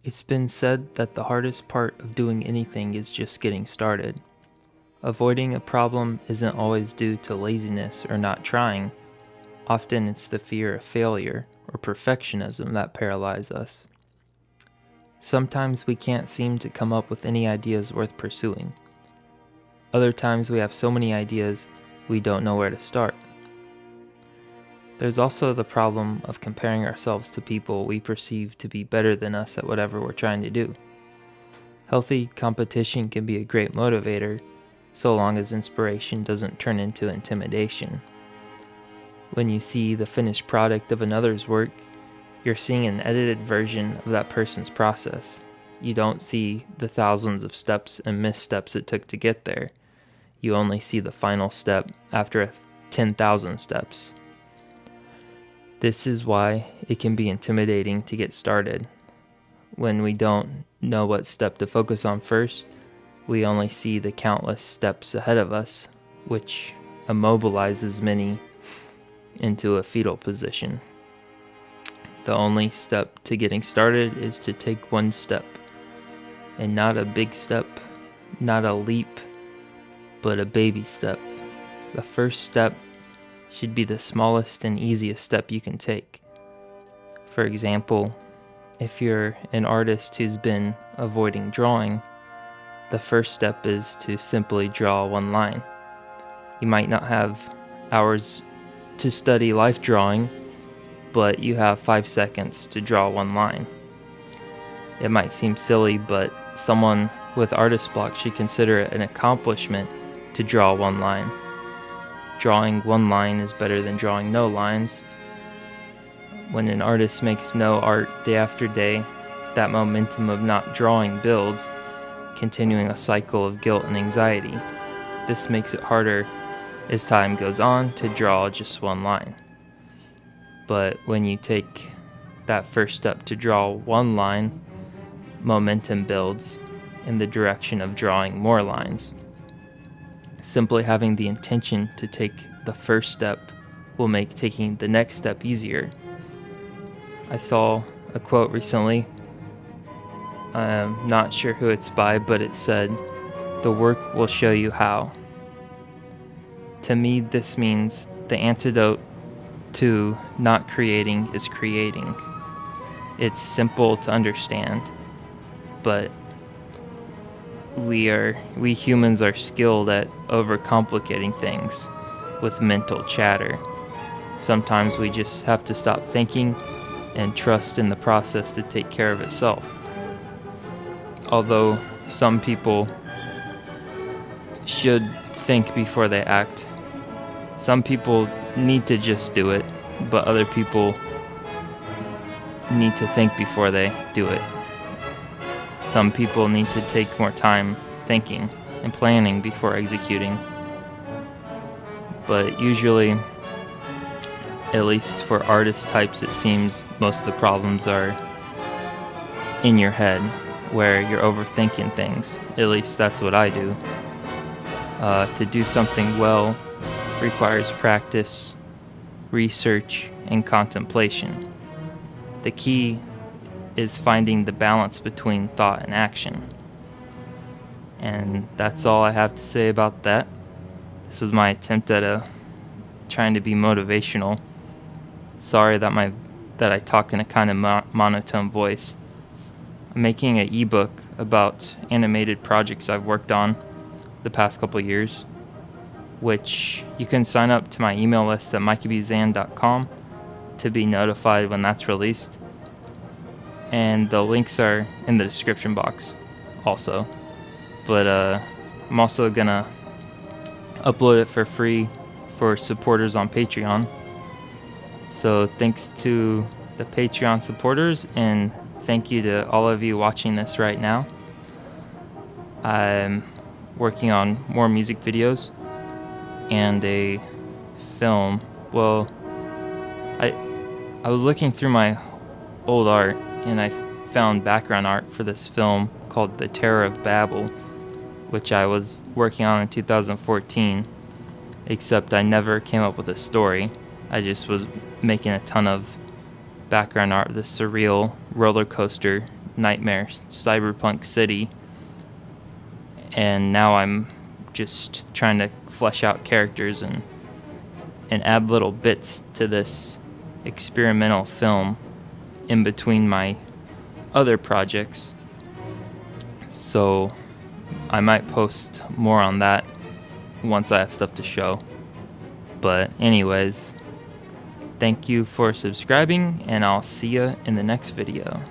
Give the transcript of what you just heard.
It's been said that the hardest part of doing anything is just getting started. Avoiding a problem isn't always due to laziness or not trying. Often it's the fear of failure or perfectionism that paralyze us. Sometimes we can't seem to come up with any ideas worth pursuing. Other times we have so many ideas we don't know where to start. There's also the problem of comparing ourselves to people we perceive to be better than us at whatever we're trying to do. Healthy competition can be a great motivator, so long as inspiration doesn't turn into intimidation. When you see the finished product of another's work, you're seeing an edited version of that person's process. You don't see the thousands of steps and missteps it took to get there. You only see the final step after 10,000 steps. This is why it can be intimidating to get started. When we don't know what step to focus on first, we only see the countless steps ahead of us, which immobilizes many into a fetal position. The only step to getting started is to take one step, and not a big step, not a leap, but a baby step. The first step should be the smallest and easiest step you can take. For example, if you're an artist who's been avoiding drawing, the first step is to simply draw one line. You might not have hours to study life drawing, but you have 5 seconds to draw one line. It might seem silly, but someone with artist block should consider it an accomplishment to draw one line. Drawing one line is better than drawing no lines. When an artist makes no art day after day, that momentum of not drawing builds, continuing a cycle of guilt and anxiety. This makes it harder as time goes on to draw just one line. But when you take that first step to draw one line, momentum builds in the direction of drawing more lines. Simply having the intention to take the first step will make taking the next step easier. I saw a quote recently. I'm not sure who it's by, but it said, "The work will show you how." To me, this means the antidote to not creating is creating. It's simple to understand, but we humans are skilled at overcomplicating things with mental chatter. Sometimes we just have to stop thinking and trust in the process to take care of itself. Although some people should think before they act, some people need to just do it, but other people need to think before they do it. Some people need to take more time thinking and planning before executing. But usually, at least for artist types, it seems most of the problems are in your head, where you're overthinking things. At least that's what I do. To do something well requires practice, research, and contemplation. The key is finding the balance between thought and action. And that's all I have to say about that. This was my attempt at trying to be motivational. Sorry that I talk in a kind of monotone voice. I'm making an ebook about animated projects I've worked on the past couple years, which you can sign up to my email list at mikeybzan.com to be notified when that's released. And the links are in the description box also. But I'm also gonna upload it for free for supporters on Patreon. So thanks to the Patreon supporters, and thank you to all of you watching this right now. I'm working on more music videos and a film. Well, I was looking through my old art, and I found background art for this film called The Terror of Babel, which I was working on in 2014, except I never came up with a story. I just was making a ton of background art, this surreal roller coaster nightmare cyberpunk city, and now I'm just trying to flesh out characters and add little bits to this experimental film in between my other projects. So I might post more on that once I have stuff to show. But anyways, thank you for subscribing, and I'll see you in the next video.